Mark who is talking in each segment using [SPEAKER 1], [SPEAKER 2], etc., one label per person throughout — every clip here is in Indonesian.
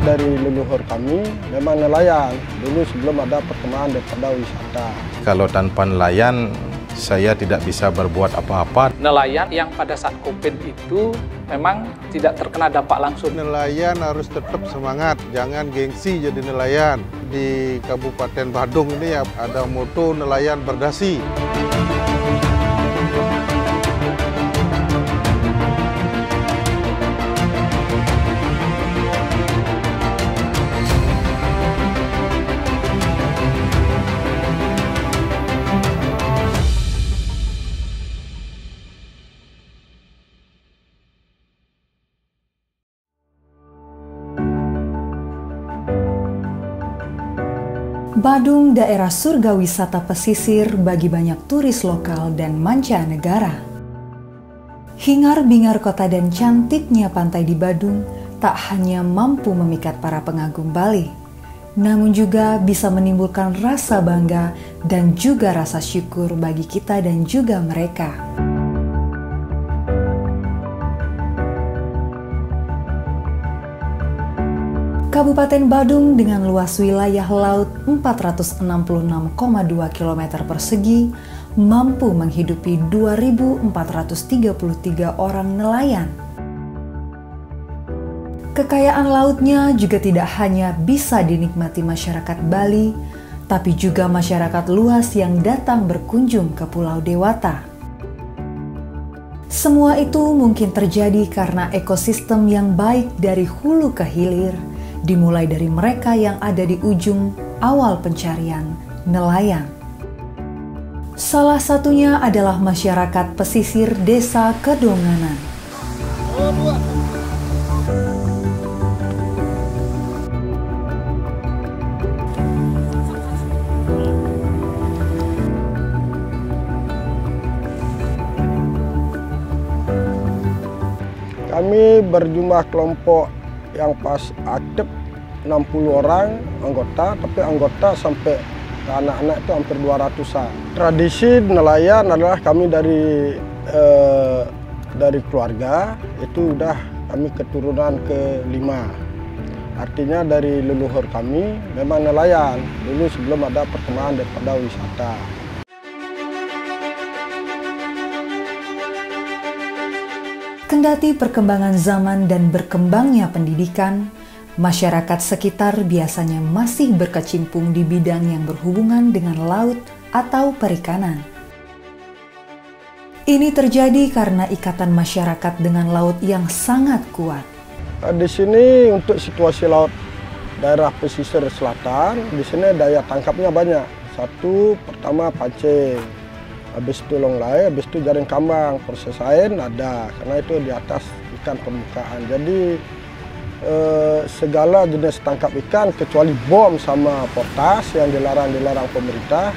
[SPEAKER 1] dari leluhur kami memang nelayan dulu sebelum ada perkembangan daripada wisata.
[SPEAKER 2] Kalau tanpa nelayan, saya tidak bisa berbuat apa-apa.
[SPEAKER 3] Nelayan yang pada saat COVID itu memang tidak terkena dampak langsung.
[SPEAKER 4] Nelayan harus tetap semangat, jangan gengsi jadi nelayan. Di Kabupaten Badung ini ada moto nelayan berdasi.
[SPEAKER 5] Badung daerah surga wisata pesisir bagi banyak turis lokal dan mancanegara. Hingar-bingar kota dan cantiknya pantai di Badung tak hanya mampu memikat para pengagum Bali, namun juga bisa menimbulkan rasa bangga dan juga rasa syukur bagi kita dan juga mereka. Kabupaten Badung dengan luas wilayah laut 466,2 km persegi mampu menghidupi 2.433 orang nelayan. Kekayaan lautnya juga tidak hanya bisa dinikmati masyarakat Bali, tapi juga masyarakat luas yang datang berkunjung ke Pulau Dewata. Semua itu mungkin terjadi karena ekosistem yang baik dari hulu ke hilir, dimulai dari mereka yang ada di ujung awal pencarian, nelayan. Salah satunya adalah masyarakat pesisir Desa Kedonganan.
[SPEAKER 1] Kami berjumlah kelompok yang pas aktif 60 orang anggota, tapi anggota sampai anak-anak itu hampir 200-an. Tradisi nelayan adalah kami dari keluarga, itu udah kami keturunan ke-5. Artinya dari leluhur kami memang nelayan, dulu sebelum ada perkembangan daripada wisata.
[SPEAKER 5] Kendati perkembangan zaman dan berkembangnya pendidikan, masyarakat sekitar biasanya masih berkecimpung di bidang yang berhubungan dengan laut atau perikanan. Ini terjadi karena ikatan masyarakat dengan laut yang sangat kuat.
[SPEAKER 1] Di sini untuk situasi laut daerah pesisir selatan, di sini daya tangkapnya banyak. Satu, pertama pancing. Habis itu longlai, habis itu jaring kambang, proses lain ada, karena itu di atas ikan permukaan. Jadi segala jenis tangkap ikan kecuali bom sama portas yang dilarang pemerintah,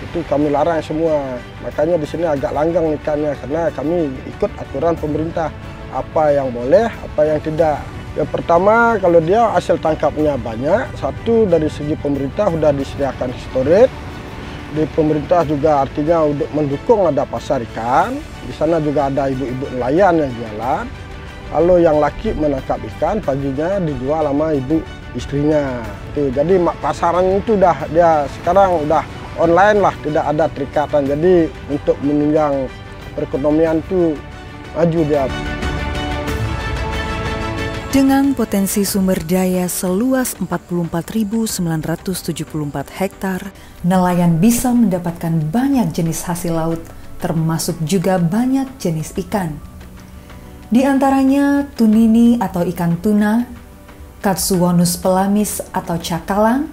[SPEAKER 1] itu kami larang semua. Makanya di sini agak langgang ikannya, karena kami ikut aturan pemerintah, apa yang boleh, apa yang tidak. Yang pertama, kalau dia hasil tangkapnya banyak, satu dari segi pemerintah sudah disediakan storage. Di pemerintah juga artinya untuk mendukung ada pasar ikan. Di sana juga ada ibu-ibu nelayan yang jualan. Kalau yang laki menangkap ikan, paginya dijual sama ibu istrinya. Jadi pasaran itu dia sekarang udah online lah, tidak ada terikatan. Jadi untuk menunjang perekonomian itu maju dia.
[SPEAKER 5] Dengan potensi sumber daya seluas 44.974 hektar, nelayan bisa mendapatkan banyak jenis hasil laut, termasuk juga banyak jenis ikan. Di antaranya tunini atau ikan tuna, Katsuwonus pelamis atau cakalang,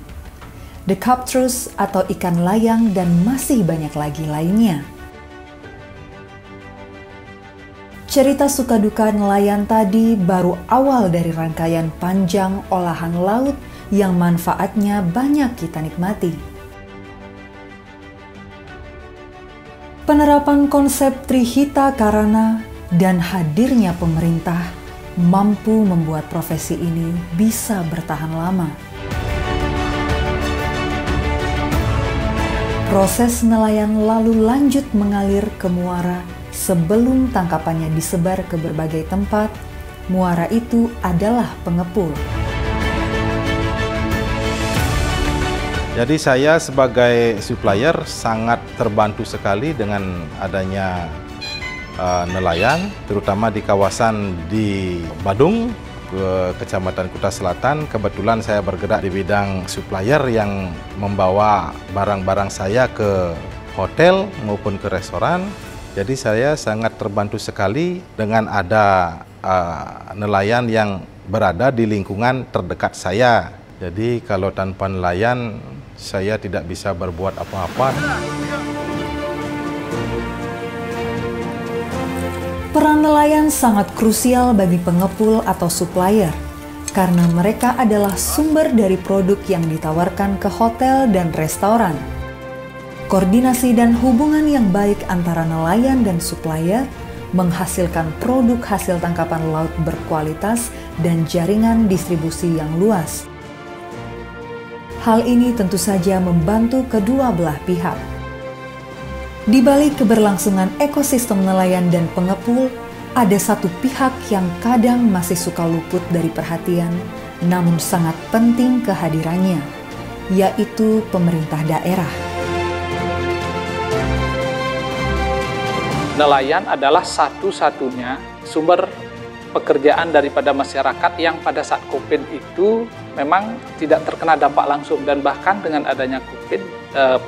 [SPEAKER 5] Decaptrus atau ikan layang, dan masih banyak lagi lainnya. Cerita suka duka nelayan tadi baru awal dari rangkaian panjang olahan laut yang manfaatnya banyak kita nikmati. Penerapan konsep Trihita Karana dan hadirnya pemerintah mampu membuat profesi ini bisa bertahan lama. Proses nelayan lalu lanjut mengalir ke muara. Sebelum tangkapannya disebar ke berbagai tempat, muara itu adalah pengepul.
[SPEAKER 2] Jadi saya sebagai supplier sangat terbantu sekali dengan adanya nelayan, terutama di kawasan di Badung, Kecamatan Kuta Selatan. Kebetulan saya bergerak di bidang supplier yang membawa barang-barang saya ke hotel maupun ke restoran. Jadi saya sangat terbantu sekali dengan ada nelayan yang berada di lingkungan terdekat saya. Jadi kalau tanpa nelayan saya tidak bisa berbuat apa-apa.
[SPEAKER 5] Peran nelayan sangat krusial bagi pengepul atau supplier karena mereka adalah sumber dari produk yang ditawarkan ke hotel dan restoran. Koordinasi dan hubungan yang baik antara nelayan dan supplier menghasilkan produk hasil tangkapan laut berkualitas dan jaringan distribusi yang luas. Hal ini tentu saja membantu kedua belah pihak. Di balik keberlangsungan ekosistem nelayan dan pengepul, ada satu pihak yang kadang masih suka luput dari perhatian, namun sangat penting kehadirannya, yaitu pemerintah daerah.
[SPEAKER 3] Nelayan adalah satu-satunya sumber pekerjaan daripada masyarakat yang pada saat COVID itu memang tidak terkena dampak langsung, dan bahkan dengan adanya COVID,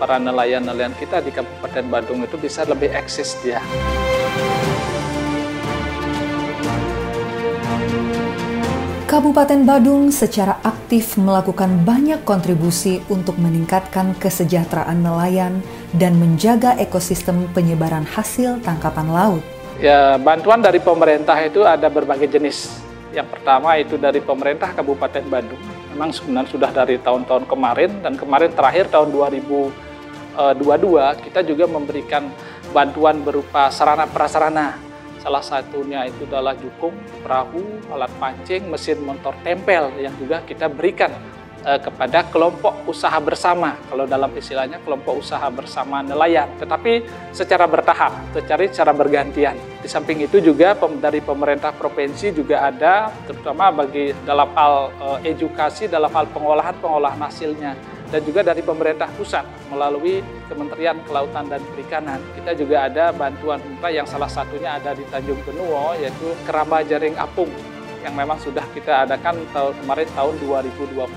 [SPEAKER 3] para nelayan-nelayan kita di Kabupaten Badung itu bisa lebih eksis dia.
[SPEAKER 5] Kabupaten Badung secara aktif melakukan banyak kontribusi untuk meningkatkan kesejahteraan nelayan dan menjaga ekosistem penyebaran hasil tangkapan laut.
[SPEAKER 3] Ya, bantuan dari pemerintah itu ada berbagai jenis. Yang pertama itu dari pemerintah Kabupaten Badung. Memang sebenarnya sudah dari tahun-tahun kemarin, dan kemarin terakhir tahun 2022 kita juga memberikan bantuan berupa sarana prasarana. Salah satunya itu adalah jukung, perahu, alat pancing, mesin motor tempel yang juga kita berikan kepada kelompok usaha bersama, kalau dalam istilahnya kelompok usaha bersama nelayan, tetapi secara bertahap, secara bergantian. Di samping itu juga dari pemerintah provinsi juga ada, terutama bagi dalam hal edukasi, dalam hal pengolahan hasilnya, dan juga dari pemerintah pusat melalui Kementerian Kelautan dan Perikanan. Kita juga ada bantuan umrah yang salah satunya ada di Tanjung Benuo, yaitu keramba jaring apung, yang memang sudah kita adakan kemarin tahun 2021.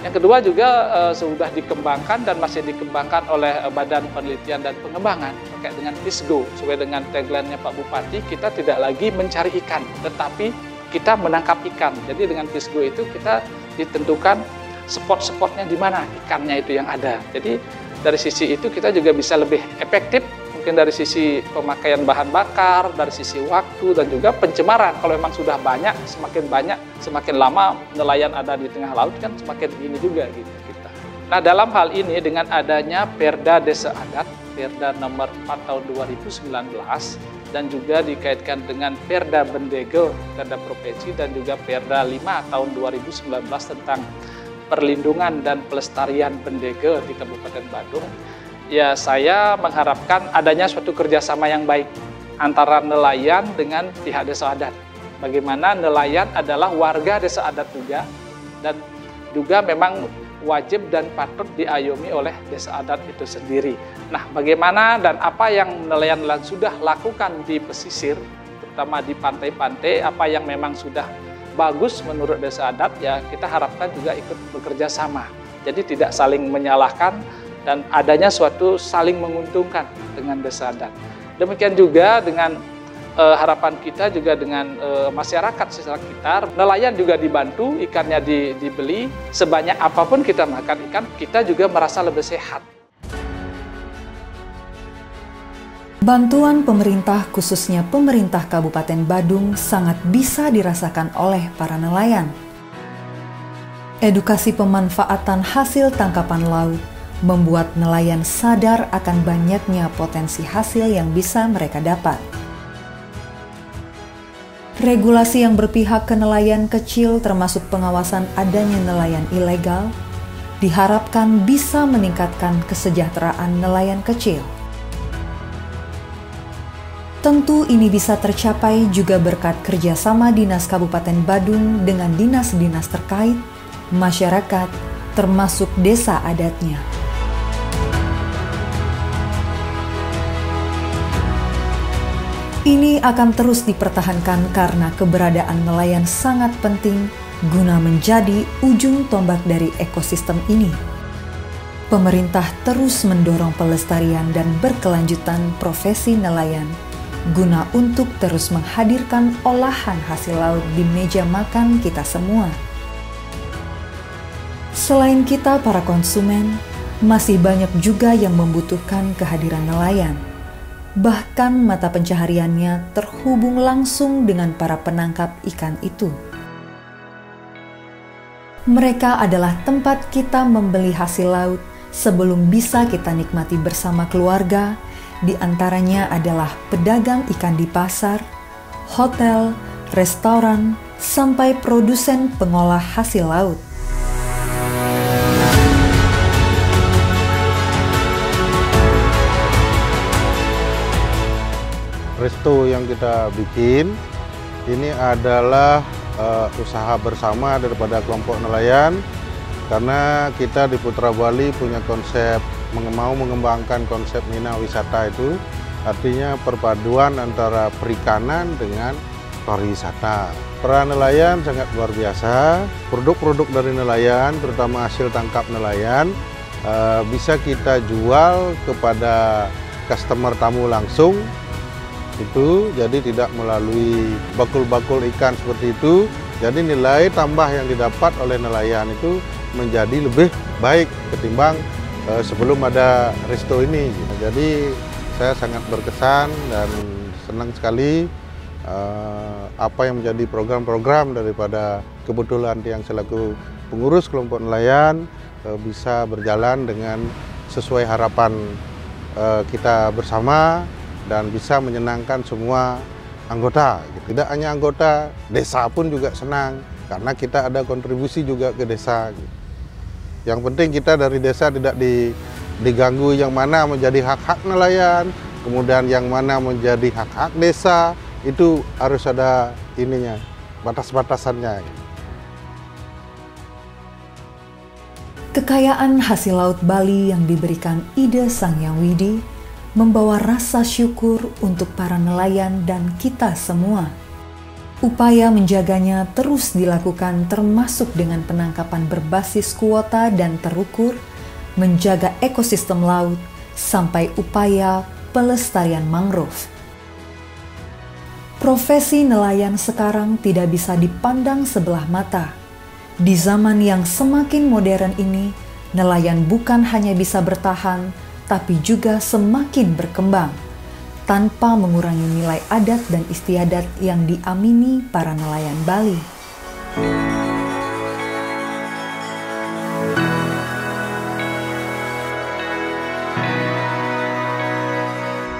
[SPEAKER 3] Yang kedua juga sudah dikembangkan dan masih dikembangkan oleh Badan Penelitian dan Pengembangan terkait dengan PISGO. Sesuai dengan tagline-nya Pak Bupati, kita tidak lagi mencari ikan, tetapi kita menangkap ikan. Jadi dengan PISGO itu kita ditentukan spot-spotnya di mana ikannya itu yang ada. Jadi dari sisi itu kita juga bisa lebih efektif, mungkin dari sisi pemakaian bahan bakar, dari sisi waktu, dan juga pencemaran. Kalau memang sudah banyak, semakin lama nelayan ada di tengah laut kan semakin ini juga gitu kita. Nah, dalam hal ini dengan adanya Perda Desa Adat, Perda nomor 4 tahun 2019, dan juga dikaitkan dengan Perda Bendegel, Perda Provinsi, dan juga Perda 5 tahun 2019 tentang perlindungan dan pelestarian bendegel di Kabupaten Badung, ya saya mengharapkan adanya suatu kerjasama yang baik antara nelayan dengan pihak desa adat. Bagaimana nelayan adalah warga desa adat juga, dan juga memang wajib dan patut diayomi oleh desa adat itu sendiri. Nah, bagaimana dan apa yang nelayan sudah lakukan di pesisir, terutama di pantai-pantai, apa yang memang sudah bagus menurut desa adat, ya kita harapkan juga ikut bekerja sama. Jadi tidak saling menyalahkan dan adanya suatu saling menguntungkan dengan desa adat. Demikian juga dengan harapan kita juga dengan masyarakat sekitar, nelayan juga dibantu, ikannya dibeli, sebanyak apapun kita makan ikan, kita juga merasa lebih sehat.
[SPEAKER 5] Bantuan pemerintah, khususnya pemerintah Kabupaten Badung, sangat bisa dirasakan oleh para nelayan. Edukasi pemanfaatan hasil tangkapan laut membuat nelayan sadar akan banyaknya potensi hasil yang bisa mereka dapat. Regulasi yang berpihak ke nelayan kecil, termasuk pengawasan adanya nelayan ilegal, diharapkan bisa meningkatkan kesejahteraan nelayan kecil. Tentu ini bisa tercapai juga berkat kerjasama Dinas Kabupaten Badung dengan dinas-dinas terkait, masyarakat, termasuk desa adatnya. Ini akan terus dipertahankan karena keberadaan nelayan sangat penting guna menjadi ujung tombak dari ekosistem ini. Pemerintah terus mendorong pelestarian dan berkelanjutan profesi nelayan guna untuk terus menghadirkan olahan hasil laut di meja makan kita semua. Selain kita para konsumen, masih banyak juga yang membutuhkan kehadiran nelayan. Bahkan mata pencahariannya terhubung langsung dengan para penangkap ikan itu. Mereka adalah tempat kita membeli hasil laut sebelum bisa kita nikmati bersama keluarga. Di antaranya adalah pedagang ikan di pasar, hotel, restoran, sampai produsen pengolah hasil laut.
[SPEAKER 4] Resto yang kita bikin ini adalah usaha bersama daripada kelompok nelayan, karena kita di Putra Bali punya konsep mau mengembangkan konsep Mina wisata, itu artinya perpaduan antara perikanan dengan pariwisata. Peran nelayan sangat luar biasa. Produk-produk dari nelayan, terutama hasil tangkap nelayan, bisa kita jual kepada customer tamu langsung. Itu jadi tidak melalui bakul-bakul ikan seperti itu. Jadi nilai tambah yang didapat oleh nelayan itu menjadi lebih baik ketimbang sebelum ada resto ini. Jadi saya sangat berkesan dan senang sekali apa yang menjadi program-program daripada kebetulan yang selaku pengurus kelompok nelayan bisa berjalan dengan sesuai harapan kita bersama dan bisa menyenangkan semua anggota. Tidak hanya anggota, desa pun juga senang karena kita ada kontribusi juga ke desa. Yang penting kita dari desa tidak diganggu yang mana menjadi hak-hak nelayan, kemudian yang mana menjadi hak-hak desa, itu harus ada ininya, batas-batasannya.
[SPEAKER 5] Kekayaan hasil laut Bali yang diberikan Ida Sang Hyang Widi membawa rasa syukur untuk para nelayan dan kita semua. Upaya menjaganya terus dilakukan termasuk dengan penangkapan berbasis kuota dan terukur, menjaga ekosistem laut, sampai upaya pelestarian mangrove. Profesi nelayan sekarang tidak bisa dipandang sebelah mata. Di zaman yang semakin modern ini, nelayan bukan hanya bisa bertahan, tapi juga semakin berkembang, tanpa mengurangi nilai adat dan istiadat yang diamini para nelayan Bali.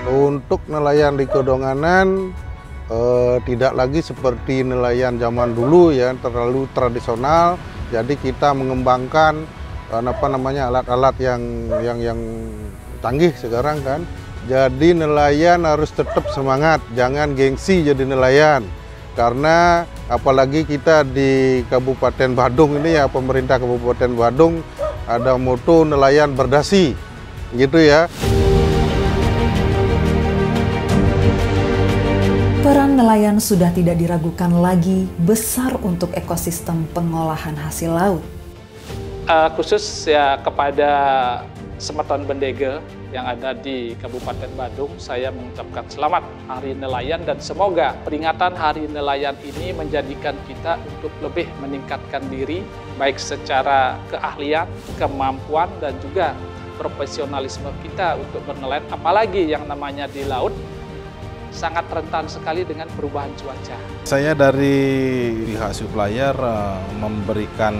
[SPEAKER 4] Untuk nelayan di Kedonganan tidak lagi seperti nelayan zaman dulu ya, terlalu tradisional. Jadi kita mengembangkan alat-alat yang canggih sekarang kan. Jadi nelayan harus tetap semangat, jangan gengsi jadi nelayan. Karena apalagi kita di Kabupaten Badung ini ya, pemerintah Kabupaten Badung ada moto nelayan berdasi, gitu ya.
[SPEAKER 5] Peran nelayan sudah tidak diragukan lagi besar untuk ekosistem pengolahan hasil laut.
[SPEAKER 3] Khusus ya kepada Semeton Bendegel yang ada di Kabupaten Badung, saya mengucapkan selamat Hari Nelayan dan semoga peringatan Hari Nelayan ini menjadikan kita untuk lebih meningkatkan diri, baik secara keahlian, kemampuan, dan juga profesionalisme kita untuk bernelayan, apalagi yang namanya di laut sangat rentan sekali dengan perubahan cuaca.
[SPEAKER 2] Saya dari pihak supplier memberikan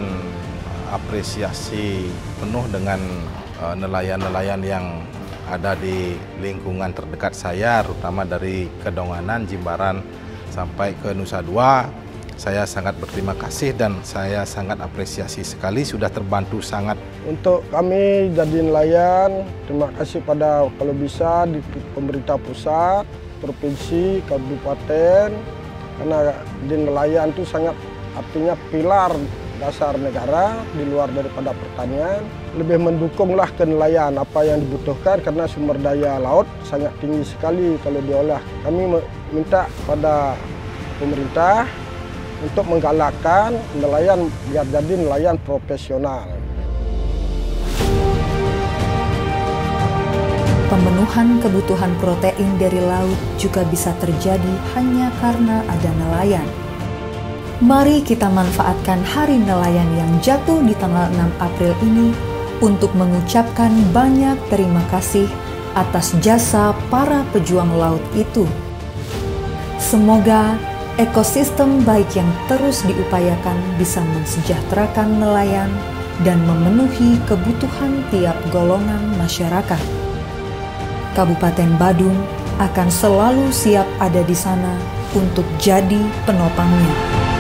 [SPEAKER 2] apresiasi penuh dengan nelayan-nelayan yang ada di lingkungan terdekat saya, terutama dari Kedonganan, Jimbaran, sampai ke Nusa Dua. Saya sangat berterima kasih dan saya sangat apresiasi sekali, sudah terbantu sangat.
[SPEAKER 1] Untuk kami jadi nelayan, terima kasih pada kalau bisa di pemerintah pusat, provinsi, kabupaten, karena di nelayan itu sangat artinya pilar dasar negara di luar daripada pertanian, lebih mendukunglah ke nelayan apa yang dibutuhkan karena sumber daya laut sangat tinggi sekali kalau diolah. Kami minta pada pemerintah untuk menggalakkan nelayan biar jadi nelayan profesional.
[SPEAKER 5] Pemenuhan kebutuhan protein dari laut juga bisa terjadi hanya karena ada nelayan. Mari kita manfaatkan Hari Nelayan yang jatuh di tanggal 6 April ini untuk mengucapkan banyak terima kasih atas jasa para pejuang laut itu. Semoga ekosistem baik yang terus diupayakan bisa mensejahterakan nelayan dan memenuhi kebutuhan tiap golongan masyarakat. Kabupaten Badung akan selalu siap ada di sana untuk jadi penopangnya.